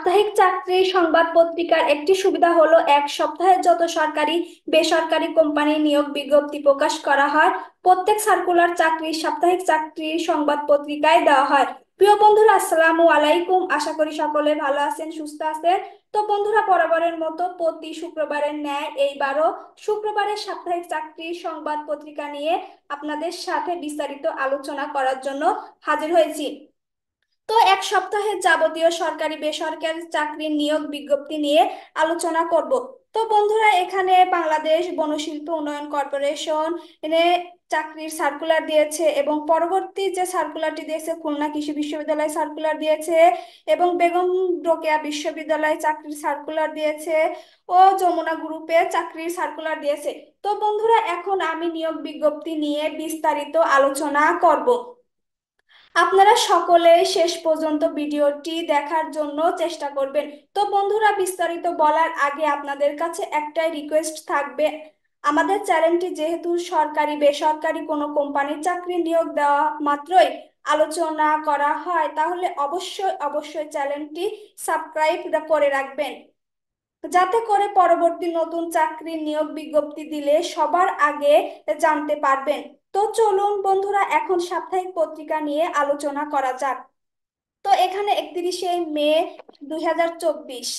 সাপ্তাহিক চাকরি সংবাদ পত্রিকার একটি সুবিধা হলো এক সপ্তাহে যত সরকারি বেসরকারি কোম্পানি নিয়োগ বিজ্ঞপ্তি প্রকাশ করা হয় প্রত্যেক সার্কুলার চাকরি সাপ্তাহিক চাকরি সংবাদ পত্রিকায় দেওয়া হয়। প্রিয় বন্ধুরা, আসসালামু আলাইকুম। আশা করি সকলে ভালো আছেন, সুস্থ আছেন। তো বন্ধুরা, বরাবরের মতো প্রতি শুক্রবারের ন্যায় এইবারও শুক্রবারের সাপ্তাহিক চাকরি সংবাদ পত্রিকা নিয়ে আপনাদের সাথে বিস্তারিত আলোচনা করার জন্য হাজির হয়েছি। তো এক সপ্তাহে যাবতীয় সরকারি বেসরকারি চাকরির নিয়োগ বিজ্ঞপ্তি নিয়ে আলোচনা করব। তো বন্ধুরা, এখানে বাংলাদেশ বনশিল্প উন্নয়ন কর্পোরেশন এনে চাকরির সার্কুলার দিয়েছে এবং পরবর্তী যে সার্কুলারটি দিয়েছে খুলনা কৃষি বিশ্ববিদ্যালয় সার্কুলার দিয়েছে এবং বেগম রোকেয়া বিশ্ববিদ্যালয় চাকরির সার্কুলার দিয়েছে ও যমুনা গ্রুপে চাকরির সার্কুলার দিয়েছে। তো বন্ধুরা, এখন আমি নিয়োগ বিজ্ঞপ্তি নিয়ে বিস্তারিত আলোচনা করব। আপনারা সকলে শেষ পর্যন্ত ভিডিওটি দেখার জন্য চেষ্টা করবেন। তো বন্ধুরা, বিস্তারিত বলার আগে আপনাদের কাছে একটাই রিকোয়েস্ট থাকবে। আমাদের চ্যানেলটি যেহেতু সরকারি বেসরকারি কোনো কোম্পানির চাকরি নিয়োগ দেওয়া মাত্রই আলোচনা করা হয়, তাহলে অবশ্যই অবশ্যই চ্যানেলটি সাবস্ক্রাইব করে রাখবেন, যাতে করে পরবর্তী নতুন চাকরির নিয়োগ বিজ্ঞপ্তি দিলে সবার আগে জানতে পারবেন। তো চলুন বন্ধুরা, এখন সাপ্তাহিক পত্রিকা নিয়ে আলোচনা করা যাক। তো এখানে 31শে মে 2024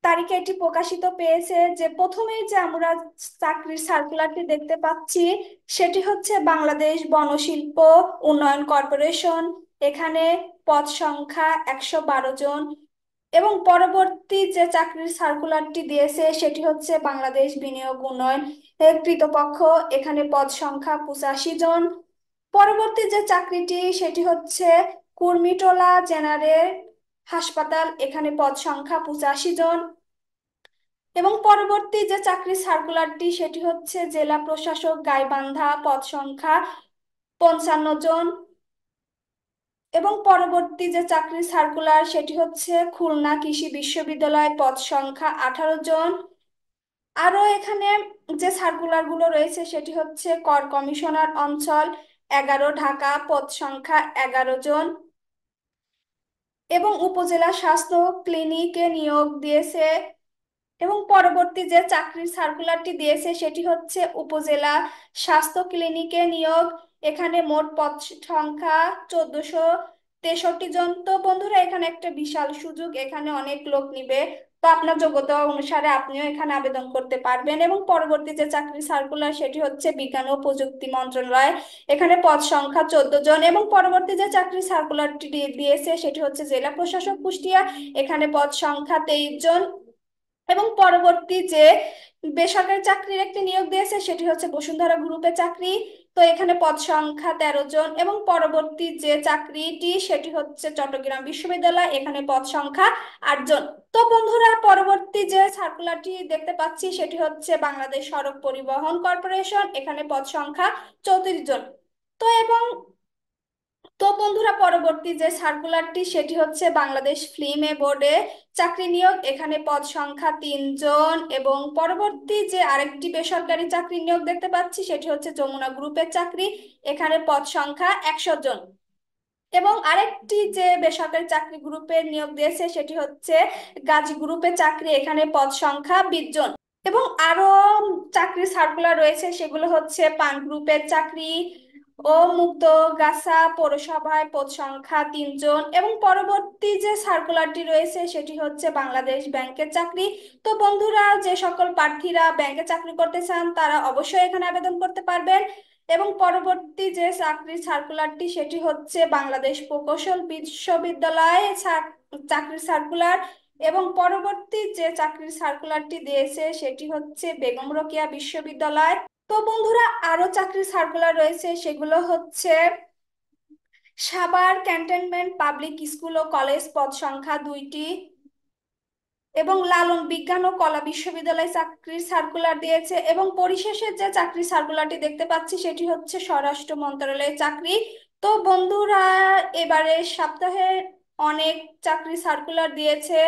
তারিখে এটি প্রকাশিত পেয়েছে। যে প্রথমেই যে আমরা চাকরির সার্কুলারটি দেখতে পাচ্ছি সেটি হচ্ছে বাংলাদেশ বনশিল্প উন্নয়ন কর্পোরেশন। এখানে পদ সংখ্যা 112 জন এবং পরবর্তী যে চাকরির সার্কুলারটি দিয়েছে সেটি হচ্ছে বাংলাদেশ বিনিয়োগ উন্নয়ন কর্তৃপক্ষ। এখানে পদ সংখ্যা 85 জন। পরবর্তী যে চাকরিটি সেটি হচ্ছে কুর্মিটোলা জেনারেল হাসপাতাল। এখানে পদ সংখ্যা 85 জন এবং পরবর্তী যে চাকরির সার্কুলারটি সেটি হচ্ছে জেলা প্রশাসক গাইবান্ধা, পদ সংখ্যা 55 জন এবং পরবর্তী যে চাকরির সার্কুলার সেটি হচ্ছে খুলনা কৃষি বিশ্ববিদ্যালয়, পদ সংখ্যা 18 জন। আরো এখানে যে সার্কুলার গুলো রয়েছে সেটি হচ্ছে কর কমিশনার অঞ্চল 11 ঢাকা, পদ সংখ্যা 11 জন এবং উপজেলা স্বাস্থ্য ক্লিনিকে নিয়োগ দিয়েছে। এবং পরবর্তী যে চাকরির সার্কুলারটি দিয়েছে সেটি হচ্ছে উপজেলা স্বাস্থ্য ক্লিনিকে নিয়োগ। এখানে মোট পদ সংখ্যা 1463 জন। তো বন্ধুরা, এখানে একটা বিশাল সুযোগ, এখানে অনেক লোক নিবে। তো আপনার যোগ্যতা অনুসারে আপনিও এখানে আবেদন করতে পারবেন। এবং পরবর্তী যে চাকরি সার্কুলার সেটি হচ্ছে বিজ্ঞান ও প্রযুক্তি মন্ত্রণালয়। এখানে পদ সংখ্যা 14 জন এবং পরবর্তী যে চাকরি সার্কুলারটি দিয়েছে সেটি হচ্ছে জেলা প্রশাসক কুষ্টিয়া। এখানে পদ সংখ্যা 23 জন এবং পরবর্তী যে বেসরকারি চাকরির একটি নিয়োগ দিয়েছে সেটি হচ্ছে বসুন্ধরা গ্রুপের চাকরি। তো এখানে পদ সংখ্যা 13 জন এবং পরবর্তী যে চাকরিটি সেটি হচ্ছে চট্টগ্রাম বিশ্ববিদ্যালয়। এখানে পদ সংখ্যা 8 জন। তো বন্ধুরা, পরবর্তী যে সার্কুলারটি দেখতে পাচ্ছি সেটি হচ্ছে বাংলাদেশ সড়ক পরিবহন কর্পোরেশন। এখানে পদ সংখ্যা 34 জন। তো এবং তো বন্ধুরা, পরবর্তী যে সার্কুলারটি সেটি হচ্ছে বাংলাদেশ ফিল্ম বোর্ডে চাকরি নিয়োগ। এখানে পদ সংখ্যা 3 জন এবং পরবর্তী যে আরেকটি বেসরকারি চাকরি নিয়োগ দেখতে পাচ্ছি সেটি হচ্ছে যমুনা গ্রুপের চাকরি। এখানে পদ সংখ্যা 100 জন এবং আরেকটি যে বেসরকারি চাকরি গ্রুপের নিয়োগ দিয়েছে সেটি হচ্ছে গাজী গ্রুপের চাকরি। এখানে পদ সংখ্যা 20 জন এবং আরো চাকরি সার্কুলার রয়েছে, সেগুলো হচ্ছে পান গ্রুপের চাকরি ও মুক্তগাছা পৌরসভায়, পদ সংখ্যা 3 জন এবং পরবর্তী যে সার্কুলারটি রয়েছে সেটি হচ্ছে বাংলাদেশ ব্যাংকের চাকরি। তো বন্ধুরা, যে সকল প্রার্থীরা ব্যাংকে চাকরি করতে চান তারা অবশ্যই এখানে আবেদন করতে পারবেন। এবং পরবর্তী যে চাকরির সার্কুলারটি সেটি হচ্ছে বাংলাদেশ প্রকৌশল বিশ্ববিদ্যালয়ে চাকরির সার্কুলার এবং পরবর্তী যে চাকরির সার্কুলারটি দিয়েছে সেটি হচ্ছে বেগম রোকেয়া বিশ্ববিদ্যালয়। তো বন্ধুরা, আরো চাকরির সার্কুলার রয়েছে, সেগুলো হচ্ছে সাভার ক্যান্টনমেন্ট পাবলিক স্কুল ও কলেজ, পদ সংখ্যা 2টি এবং লালন বিজ্ঞান ও কলা বিশ্ববিদ্যালয় চাকরির সার্কুলার দিয়েছে এবং পরিশেষে যে চাকরি সার্কুলারটি দেখতে পাচ্ছি সেটি হচ্ছে স্বরাষ্ট্র মন্ত্রণালয়ের চাকরি। তো বন্ধুরা, এবারে সপ্তাহে অনেক চাকরি সার্কুলার দিয়েছে।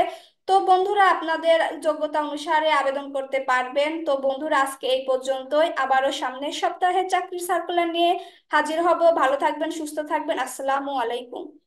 তো বন্ধুরা, আপনাদের যোগ্যতা অনুসারে আবেদন করতে পারবেন। তো বন্ধুরা, আজকে এই পর্যন্তই। আবারও সামনের সপ্তাহে চাকরি সার্কুলার নিয়ে হাজির হব। ভালো থাকবেন, সুস্থ থাকবেন। আসসালামু আলাইকুম।